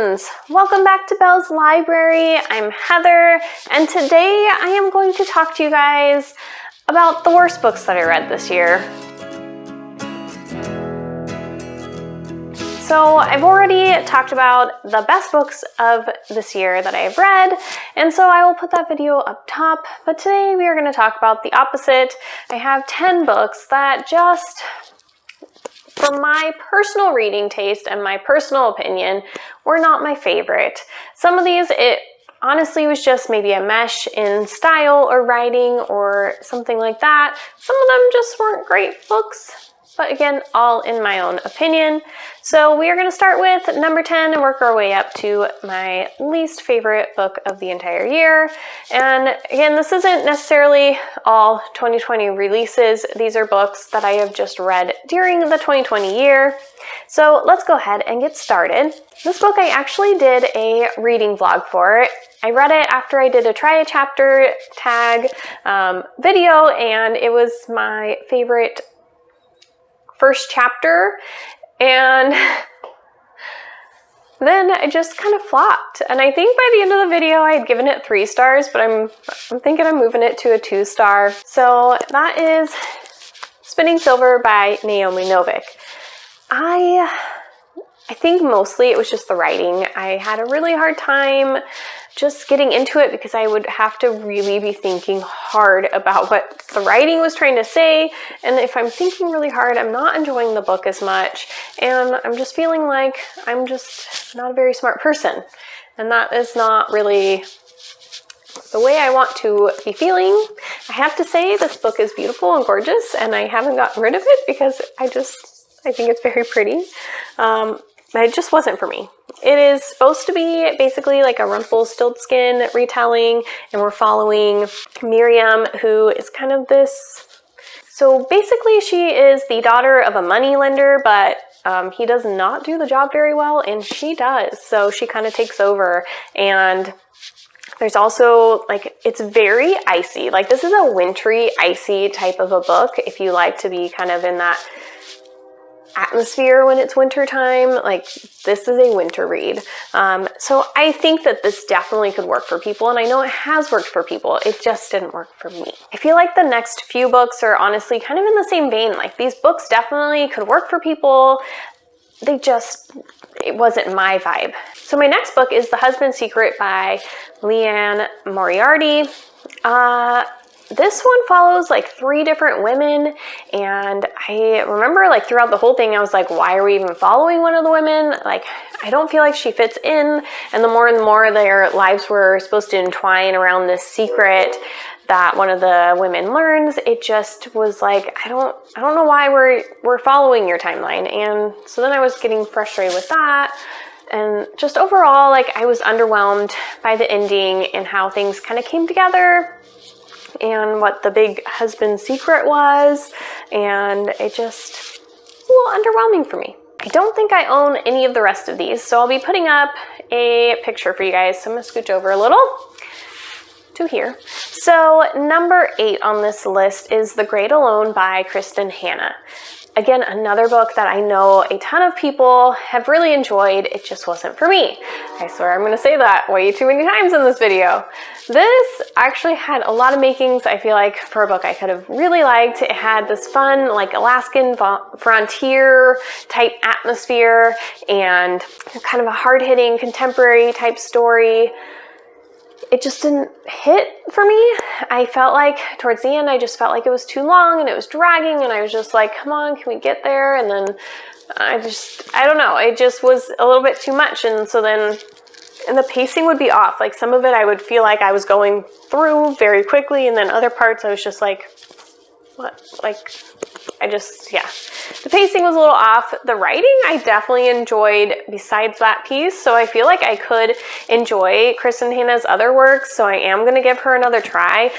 friends! Welcome back to Belle's Library. I'm Heather, and today I am going to talk to you guys about the worst books that I read this year. So I've already talked about the best books of this year that I have read, and so I will put that video up top, but today we are going to talk about the opposite. I have 10 books that just, for my personal reading taste and my personal opinion, were not my favorite. Some of these, it honestly was just maybe a mesh in style or writing or something like that. Some of them just weren't great books, but again, all in my own opinion. So we are going to start with number 10 and work our way up to my least favorite book of the entire year. And again, this isn't necessarily all 2020 releases. These are books that I have just read during the 2020 year. So let's go ahead and get started. This book I actually did a reading vlog for. I read it after I did a try a chapter tag video, and it was my favorite first chapter, and then I just kind of flopped. And I think by the end of the video I had given it 3 stars, but I'm thinking I'm moving it to a 2-star. So that is Spinning Silver by Naomi Novik. I think mostly it was just the writing. I had a really hard time just getting into it because I would have to really be thinking hard about what the writing was trying to say. And if I'm thinking really hard, I'm not enjoying the book as much. And I'm just feeling like I'm just not a very smart person. And that is not really the way I want to be feeling. I have to say this book is beautiful and gorgeous, and I haven't gotten rid of it because I think it's very pretty. But it just wasn't for me. It is supposed to be basically like a Rumpelstiltskin retelling, and we're following Miriam, who is kind of this... So basically she is the daughter of a moneylender, but he does not do the job very well, and she does. So she kind of takes over, and there's also, like, it's very icy. Like, this is a wintry, icy type of a book if you like to be kind of in that atmosphere when it's winter time. Like, this is a winter read. So I think that this definitely could work for people, and I know it has worked for people. It just didn't work for me. I feel like the next few books are honestly kind of in the same vein. Like, these books definitely could work for people. It wasn't my vibe. So my next book is The Husband's Secret by Liane Moriarty. This one follows like 3 different women, and I remember like throughout the whole thing I was like, why are we even following one of the women? Like, I don't feel like she fits in. And the more their lives were supposed to entwine around this secret that one of the women learns, it just was like, I don't know why we're following your timeline. And so then I was getting frustrated with that. And just overall, like, I was underwhelmed by the ending and how things kind of came together and what the big husband's secret was, and it just was a little underwhelming for me. I don't think I own any of the rest of these, so I'll be putting up a picture for you guys. So I'm gonna scooch over a little to here. So number 8 on this list is The Great Alone by Kristen Hanna. Again, another book that I know a ton of people have really enjoyed. It just wasn't for me. I swear I'm going to say that way too many times in this video. This actually had a lot of makings, I feel like, for a book I could have really liked. It had this fun, like, Alaskan frontier type atmosphere and kind of a hard-hitting contemporary type story. It just didn't hit for me. I felt like towards the end, I just felt like it was too long and it was dragging, and I was just like, come on, can we get there? And then I don't know, it just was a little bit too much. And so then, and the pacing would be off. Like, some of it I would feel like I was going through very quickly, and then other parts I was just like, what? Like, yeah. The pacing was a little off. The writing I definitely enjoyed besides that piece, so I feel like I could enjoy Kristen Hanna's other works, so I am going to give her another try.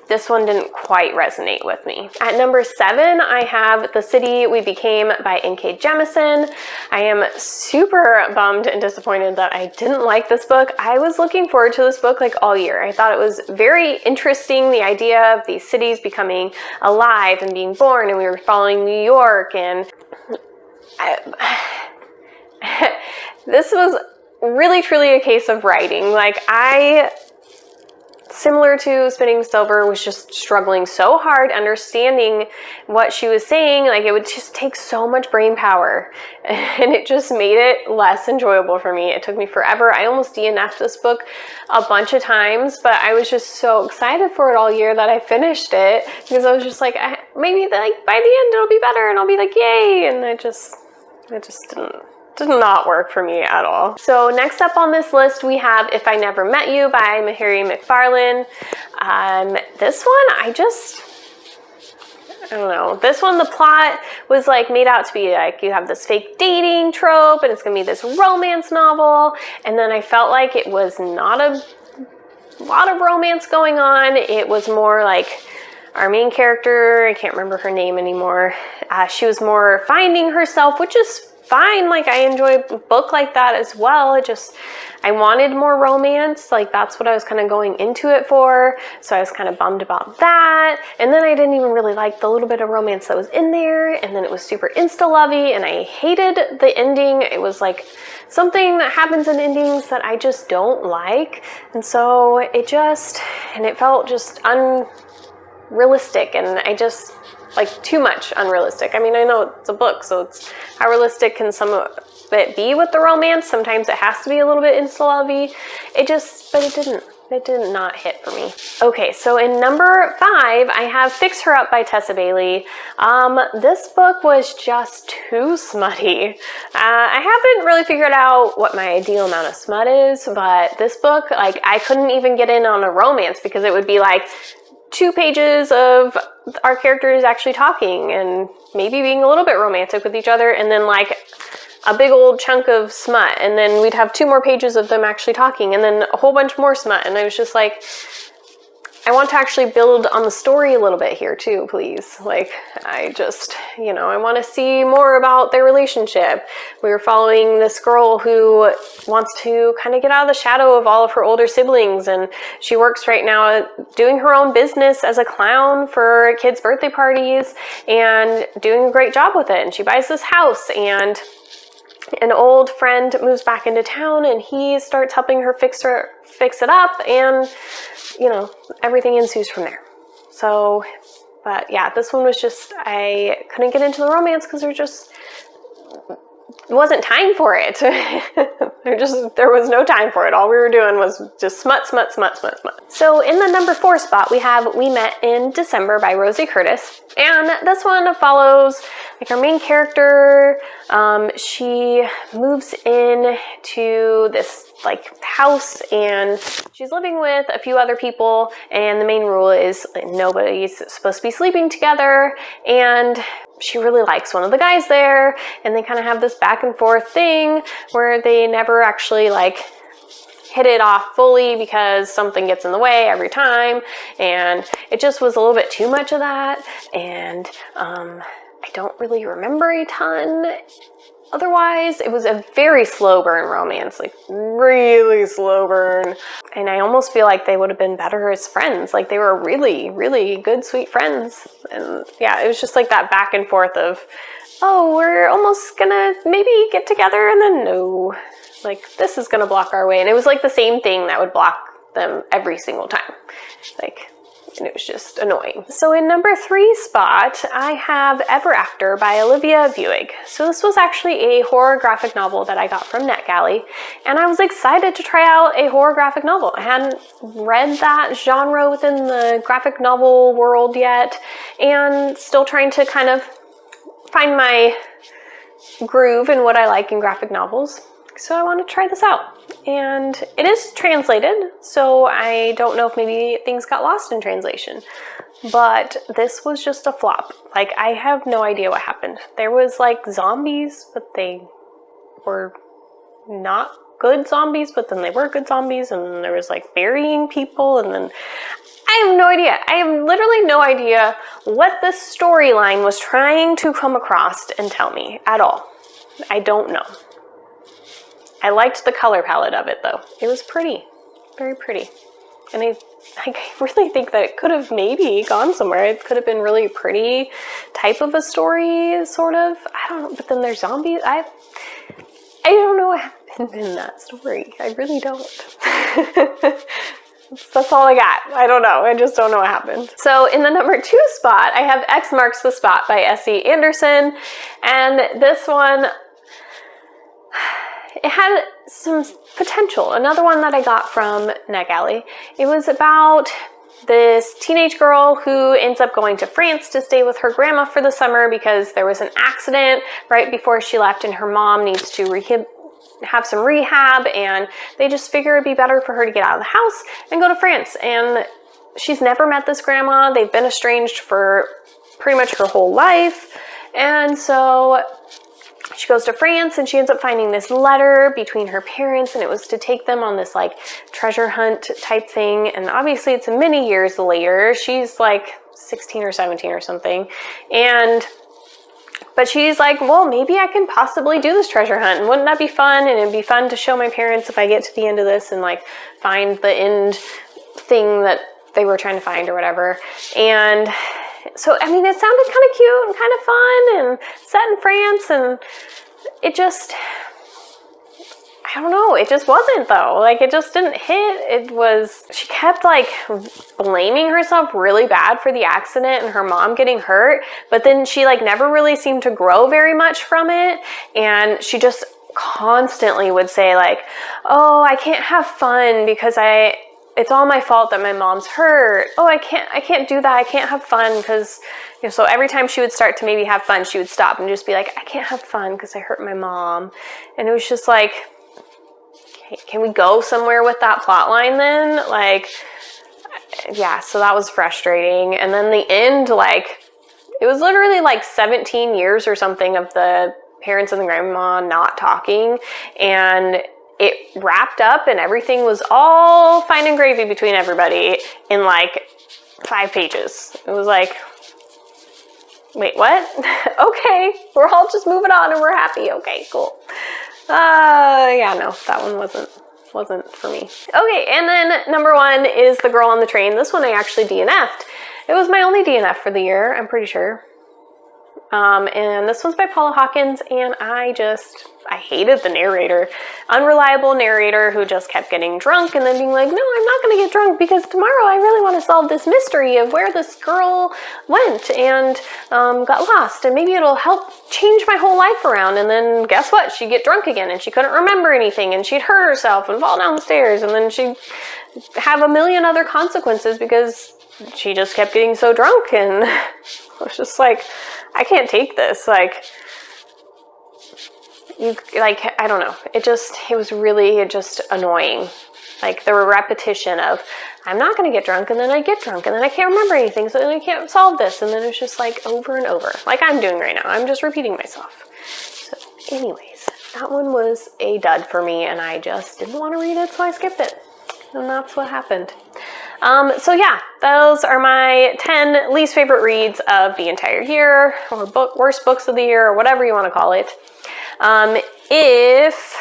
This one didn't quite resonate with me. At number 7, I have The City We Became by N.K. Jemisin. I am super bummed and disappointed that I didn't like this book. I was looking forward to this book like all year. I thought it was very interesting, the idea of these cities becoming alive and being born, and we were following New York, and this was really truly a case of writing. Like, similar to Spinning Silver, was just struggling so hard understanding what she was saying. Like, it would just take so much brain power, and it just made it less enjoyable for me. It took me forever. I almost DNF'd this book a bunch of times, but I was just so excited for it all year that I finished it, because I was just like, maybe like by the end it'll be better and I'll be like, yay, and it just did not work for me at all. So next up on this list, we have If I Never Met You by Mahari McFarlane. This one, I don't know. This one, the plot was like made out to be like, you have this fake dating trope and it's gonna be this romance novel. And then I felt like it was not a lot of romance going on. It was more like our main character, I can't remember her name anymore. She was more finding herself, which is fine. Like, I enjoy a book like that as well. I wanted more romance. Like, that's what I was kind of going into it for. So I was kind of bummed about that. And then I didn't even really like the little bit of romance that was in there. And then it was super insta-lovey, and I hated the ending. It was like something that happens in endings that I just don't like. And so it felt just unrealistic. And like, too much unrealistic. I mean, I know it's a book, so it's how realistic can some of it be with the romance? Sometimes it has to be a little bit insta-lovey. But it did not hit for me. Okay, so in number 5, I have Fix Her Up by Tessa Bailey. This book was just too smutty. I haven't really figured out what my ideal amount of smut is, but this book, like, I couldn't even get in on a romance, because it would be like 2 pages of our characters actually talking and maybe being a little bit romantic with each other, and then like a big old chunk of smut, and then we'd have 2 more pages of them actually talking, and then a whole bunch more smut. And I was just like, I want to actually build on the story a little bit here too, please. Like, I just, I want to see more about their relationship. We were following this girl who wants to kind of get out of the shadow of all of her older siblings, and she works right now doing her own business as a clown for kids' birthday parties and doing a great job with it. And she buys this house, and an old friend moves back into town, and he starts helping her fix it up, and everything ensues from there. So, but yeah, this one was just, I couldn't get into the romance because it wasn't time for it. There was no time for it. All we were doing was just smut. So in the number 4 spot, we have We Met in December by Rosie Curtis. And this one follows like our main character. She moves in to this like house, and she's living with a few other people, and the main rule is nobody's supposed to be sleeping together, and she really likes one of the guys there, and they kind of have this back and forth thing where they never actually like hit it off fully because something gets in the way every time, and it just was a little bit too much of that. And I don't really remember a ton. Otherwise, it was a very slow burn romance, like really slow burn. And I almost feel like they would have been better as friends. Like, they were really, really good, sweet friends. And yeah, it was just like that back and forth of, oh, we're almost gonna maybe get together, and then no, like this is gonna block our way. And it was like the same thing that would block them every single time. And it was just annoying. So in number 3 spot, I have Ever After by Olivia Buig. So this was actually a horror graphic novel that I got from NetGalley, and I was excited to try out a horror graphic novel. I hadn't read that genre within the graphic novel world yet, and still trying to kind of find my groove in what I like in graphic novels. So I want to try this out. And it is translated, so I don't know if maybe things got lost in translation. But this was just a flop. Like, I have no idea what happened. There was like zombies, but they were not good zombies, but then they were good zombies, and there was like burying people, and then I have no idea. I have literally no idea what this storyline was trying to come across and tell me at all. I don't know. I liked the color palette of it though. It was pretty, very pretty. And I really think that it could have maybe gone somewhere. It could have been really pretty type of a story, sort of. I don't know, but then there's zombies. I don't know what happened. in that story. I really don't. That's all I got. I don't know. I just don't know what happened. So in the number 2 spot, I have X Marks the Spot by S.E. Anderson. And this one, it had some potential. Another one that I got from NetGalley. It was about this teenage girl who ends up going to France to stay with her grandma for the summer because there was an accident right before she left and her mom needs to have some rehab, and they just figure it'd be better for her to get out of the house and go to France. And she's never met this grandma. They've been estranged for pretty much her whole life. And so she goes to France and she ends up finding this letter between her parents, and it was to take them on this like treasure hunt type thing. And obviously it's many years later. She's like 16 or 17 or something. But she's like, well, maybe I can possibly do this treasure hunt. And wouldn't that be fun? And it'd be fun to show my parents if I get to the end of this and like find the end thing that they were trying to find or whatever. And so, I mean, it sounded kind of cute and kind of fun and set in France. And it just, I don't know, it just wasn't though. Like, it just didn't hit. She kept like blaming herself really bad for the accident and her mom getting hurt, but then she like never really seemed to grow very much from it. And she just constantly would say like, oh, I can't have fun because it's all my fault that my mom's hurt. Oh, I can't do that. I can't have fun because, so every time she would start to maybe have fun, she would stop and just be like, I can't have fun because I hurt my mom. And it was just like, can we go somewhere with that plot line then? Like, yeah, so that was frustrating. And then the end, like, it was literally like 17 years or something of the parents and the grandma not talking. And it wrapped up and everything was all fine and gravy between everybody in like 5 pages. It was like, wait, what? Okay, we're all just moving on and we're happy. Okay, cool. Yeah, no, that one wasn't for me. Okay, and then number 1 is The Girl on the Train. This one I actually DNF'd. It was my only DNF for the year, I'm pretty sure. And this one's by Paula Hawkins, and I hated the narrator. Unreliable narrator who just kept getting drunk and then being like, no, I'm not going to get drunk because tomorrow I really want to solve this mystery of where this girl went and got lost, and maybe it'll help change my whole life around. And then guess what? She'd get drunk again and she couldn't remember anything and she'd hurt herself and fall down the stairs, and then she'd have a million other consequences because she just kept getting so drunk. And I was just like, I can't take this. Like, I don't know. It was really just annoying. Like, the repetition of, I'm not going to get drunk, and then I get drunk, and then I can't remember anything, so then I can't solve this. And then it's just like over and over, like I'm doing right now. I'm just repeating myself. So anyways, that one was a dud for me, and I just didn't want to read it, so I skipped it. And that's what happened. So yeah, those are my 10 least favorite reads of the entire year, or worst books of the year, or whatever you want to call it. If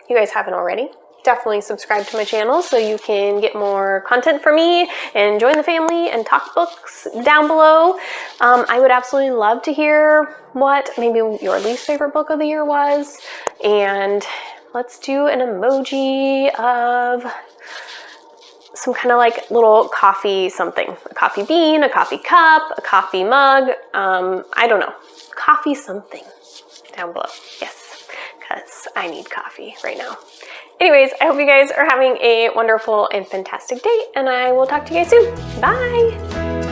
you guys haven't already, definitely subscribe to my channel so you can get more content from me and join the family and talk books down below. I would absolutely love to hear what maybe your least favorite book of the year was, and let's do an emoji of some kind of like little coffee something. A coffee bean, a coffee cup, a coffee mug. I don't know. Coffee something down below. Yes, because I need coffee right now. Anyways, I hope you guys are having a wonderful and fantastic day, and I will talk to you guys soon. Bye!